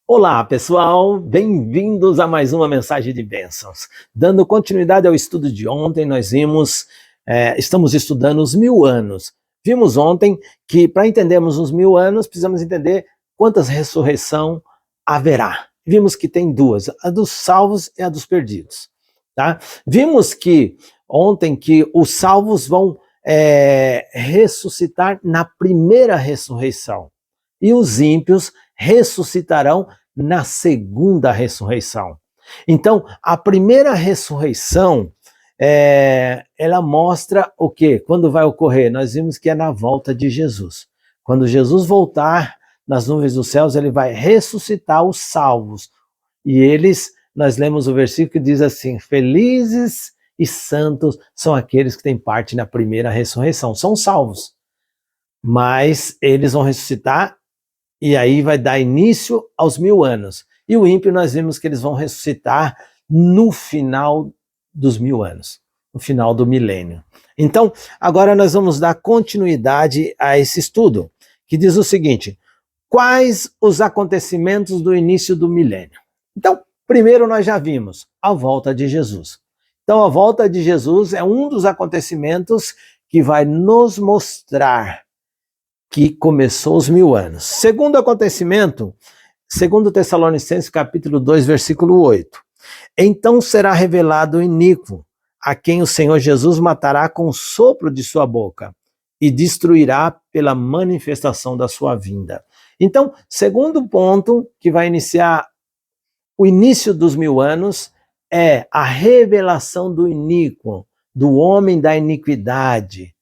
Olá, pessoal, bem-vindos a mais uma mensagem de bênçãos. Dando continuidade ao estudo de ontem, nós estamos estudando os 1000 anos. Vimos ontem que para entendermos os 1000 anos, precisamos entender quantas ressurreição haverá. Vimos que tem duas, a dos salvos e a dos perdidos. Tá? Vimos que ontem que os salvos vão ressuscitar na primeira ressurreição e os ímpios ressuscitarão na segunda ressurreição. Então, a primeira ressurreição, ela mostra o quê? Quando vai ocorrer? Nós vimos que é na volta de Jesus. Quando Jesus voltar nas nuvens dos céus, ele vai ressuscitar os salvos. E eles, nós lemos o versículo que diz assim, felizes e santos são aqueles que têm parte na primeira ressurreição. São salvos. Mas eles vão ressuscitar e aí vai dar início aos 1000 anos. E o ímpio, nós vimos que eles vão ressuscitar no final dos 1000 anos, no final do milênio. Então, agora nós vamos dar continuidade a esse estudo, que diz o seguinte, quais os acontecimentos do início do milênio? Então, primeiro nós já vimos a volta de Jesus. Então, a volta de Jesus é um dos acontecimentos que vai nos mostrar que começou os 1000 anos. Segundo acontecimento, segundo Tessalonicenses capítulo 2, versículo 8. Então será revelado o iníquo, a quem o Senhor Jesus matará com o sopro de sua boca e destruirá pela manifestação da sua vinda. Então, segundo ponto que vai iniciar o início dos 1000 anos é a revelação do iníquo, do homem da iniquidade.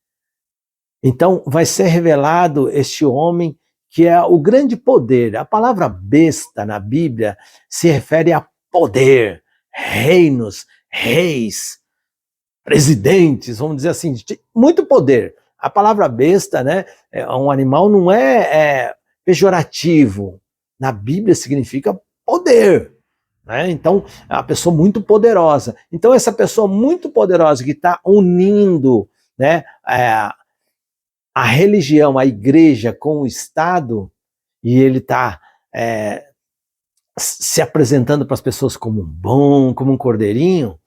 Então, vai ser revelado este homem que é o grande poder. A palavra besta na Bíblia se refere a poder, reinos, reis, presidentes, vamos dizer assim, muito poder. A palavra besta, né, um animal não é pejorativo. Na Bíblia significa poder. Né? Então, é uma pessoa muito poderosa. Então, essa pessoa muito poderosa que está unindo, né, a religião, a igreja com o Estado, e ele está se apresentando para as pessoas como um bom, como um cordeirinho,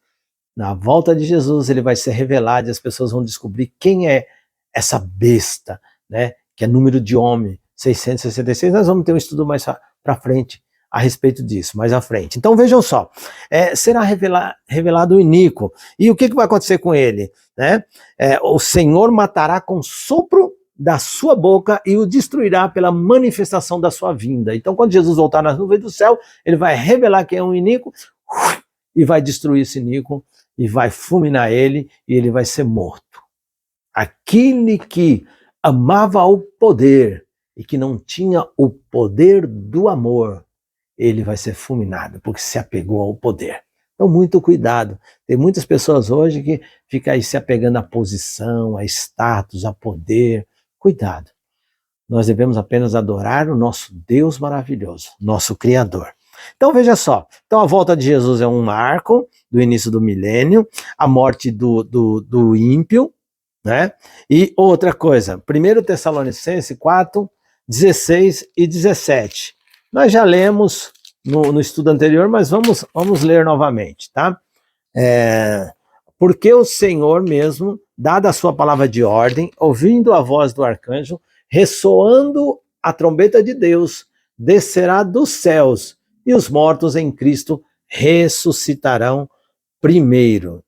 na volta de Jesus ele vai ser revelado e as pessoas vão descobrir quem é essa besta, né? Que é número de homem, 666. Nós vamos ter um estudo mais para frente a respeito disso, mais à frente. Então vejam só, será revelado o iníquo. E o que vai acontecer com ele? Né? O Senhor matará com sopro da sua boca e o destruirá pela manifestação da sua vinda. Então quando Jesus voltar nas nuvens do céu, ele vai revelar quem é um iníquo e vai destruir esse iníquo e vai fulminar ele e ele vai ser morto. Aquele que amava o poder e que não tinha o poder do amor, ele vai ser fulminado, porque se apegou ao poder. Então, muito cuidado. Tem muitas pessoas hoje que ficam aí se apegando à posição, a status, a poder. Cuidado. Nós devemos apenas adorar o nosso Deus maravilhoso, nosso Criador. Então, veja só. Então, a volta de Jesus é um marco do início do milênio, a morte do ímpio, né? E outra coisa, 1 Tessalonicenses 4, 16 e 17. Nós já lemos no estudo anterior, mas vamos ler novamente, tá? Porque o Senhor mesmo, dada a sua palavra de ordem, ouvindo a voz do arcanjo, ressoando a trombeta de Deus, descerá dos céus, e os mortos em Cristo ressuscitarão primeiro.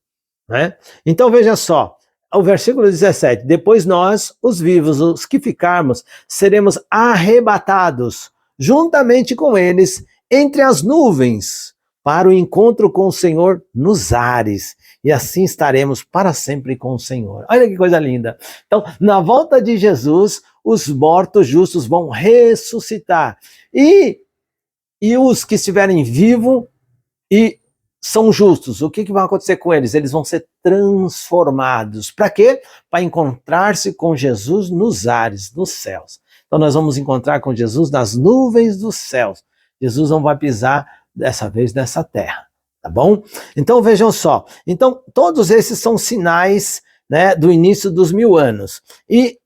Né? Então veja só, o versículo 17, depois nós, os vivos, os que ficarmos, seremos arrebatados, juntamente com eles, entre as nuvens, para o encontro com o Senhor nos ares, e assim estaremos para sempre com o Senhor. Olha que coisa linda. Então, na volta de Jesus, os mortos justos vão ressuscitar, e os que estiverem vivos e são justos, o que vai acontecer com eles? Eles vão ser transformados. Para quê? Para encontrar-se com Jesus nos ares, nos céus. Então nós vamos encontrar com Jesus nas nuvens dos céus. Jesus não vai pisar dessa vez nessa terra, tá bom? Então vejam só, então todos esses são sinais, né, do início dos 1000 anos. E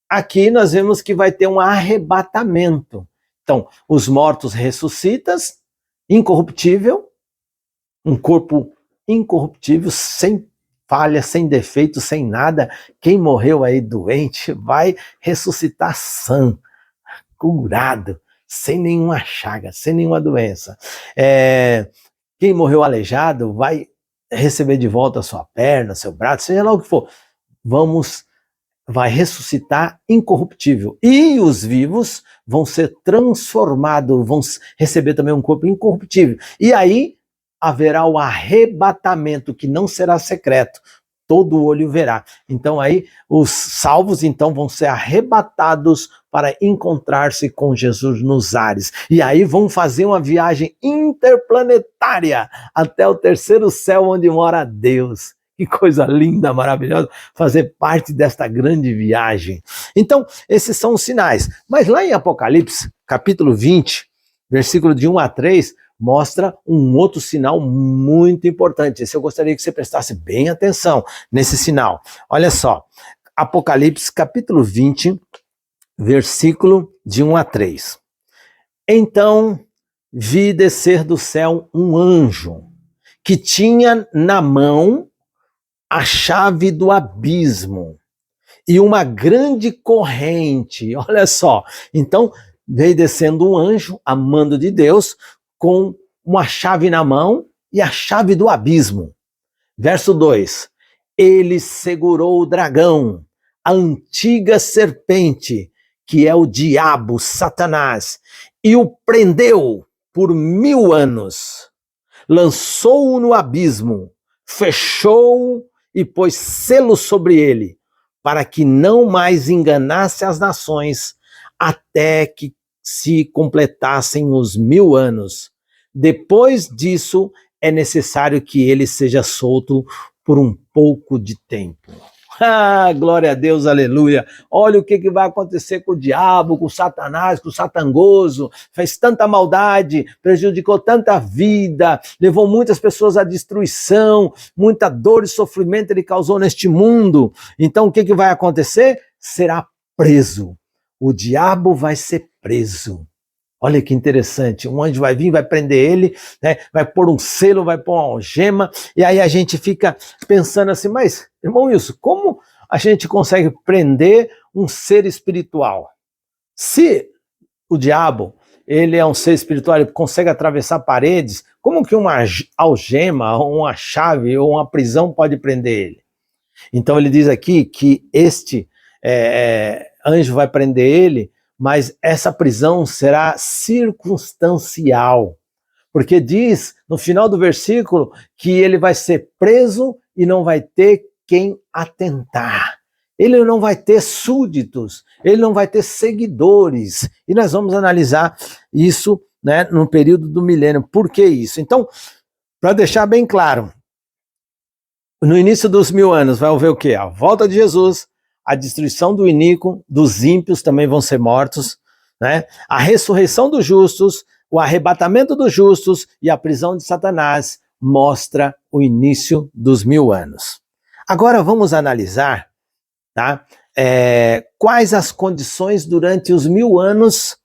aqui nós vemos que vai ter um arrebatamento. Então, os mortos ressuscitam, incorruptível, um corpo incorruptível, sem falha, sem defeito, sem nada. Quem morreu aí doente vai ressuscitar sã, curado, sem nenhuma chaga, sem nenhuma doença. Quem morreu aleijado vai receber de volta a sua perna, seu braço, seja lá o que for. Vai ressuscitar incorruptível. E os vivos vão ser transformados, vão receber também um corpo incorruptível. E aí haverá o arrebatamento, que não será secreto. Todo olho verá. Então aí os salvos então vão ser arrebatados para encontrar-se com Jesus nos ares. E aí vão fazer uma viagem interplanetária até o terceiro céu, onde mora Deus. Que coisa linda, maravilhosa, fazer parte desta grande viagem. Então, esses são os sinais. Mas lá em Apocalipse, capítulo 20, versículo de 1 a 3, mostra um outro sinal muito importante. Esse eu gostaria que você prestasse bem atenção nesse sinal. Olha só, Apocalipse, capítulo 20, versículo de 1 a 3. Então, vi descer do céu um anjo, que tinha na mão a chave do abismo e uma grande corrente. Olha só, então veio descendo um anjo, a mando de Deus, com uma chave na mão e a chave do abismo. Verso 2, ele segurou o dragão, a antiga serpente, que é o diabo, Satanás, e o prendeu por 1000 anos, lançou-o no abismo, fechou-o e pôs selo sobre ele, para que não mais enganasse as nações, até que se completassem os 1000 anos. Depois disso, é necessário que ele seja solto por um pouco de tempo. Ah, glória a Deus, aleluia. Olha o que vai acontecer com o diabo, com o Satanás, com o satangoso. Fez tanta maldade, prejudicou tanta vida, levou muitas pessoas à destruição, muita dor e sofrimento ele causou neste mundo. Então o que vai acontecer? Será preso. O diabo vai ser preso. Olha que interessante, um anjo vai vir, vai prender ele, né? Vai pôr um selo, vai pôr uma algema, e aí a gente fica pensando assim, mas, irmão Wilson, como a gente consegue prender um ser espiritual? Se o diabo, ele é um ser espiritual, ele consegue atravessar paredes, como que uma algema, uma chave ou uma prisão pode prender ele? Então ele diz aqui que este anjo vai prender ele, mas essa prisão será circunstancial, porque diz no final do versículo que ele vai ser preso e não vai ter quem atentar. Ele não vai ter súditos, ele não vai ter seguidores. E nós vamos analisar isso, né, no período do milênio. Por que isso? Então, para deixar bem claro, no início dos 1000 anos vai haver o quê? A volta de Jesus, a destruição do iníquo, dos ímpios também vão ser mortos, né? A ressurreição dos justos, o arrebatamento dos justos e a prisão de Satanás mostra o início dos 1000 anos. Agora vamos analisar, tá? Quais as condições durante os 1000 anos,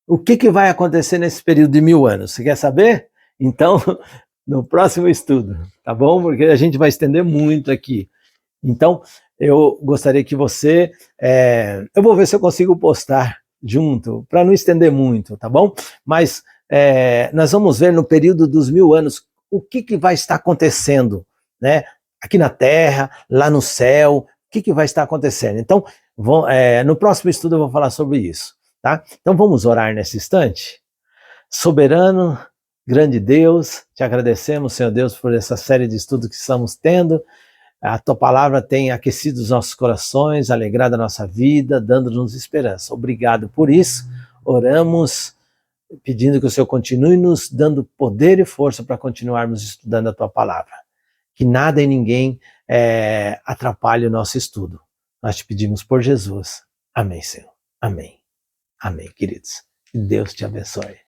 o que vai acontecer nesse período de 1000 anos? Você quer saber? Então, no próximo estudo, tá bom? Porque a gente vai estender muito aqui. Então, eu gostaria que você, eu vou ver se eu consigo postar junto, para não estender muito, tá bom? Mas nós vamos ver no período dos 1000 anos o que vai estar acontecendo, né? Aqui na Terra, lá no céu, o que vai estar acontecendo. Então, no próximo estudo eu vou falar sobre isso, tá? Então vamos orar nesse instante. Soberano, grande Deus, te agradecemos, Senhor Deus, por essa série de estudos que estamos tendo. A tua palavra tem aquecido os nossos corações, alegrado a nossa vida, dando-nos esperança. Obrigado por isso. Oramos pedindo que o Senhor continue nos dando poder e força para continuarmos estudando a tua palavra. Que nada e ninguém atrapalhe o nosso estudo. Nós te pedimos por Jesus. Amém, Senhor. Amém. Amém, queridos. Que Deus te abençoe.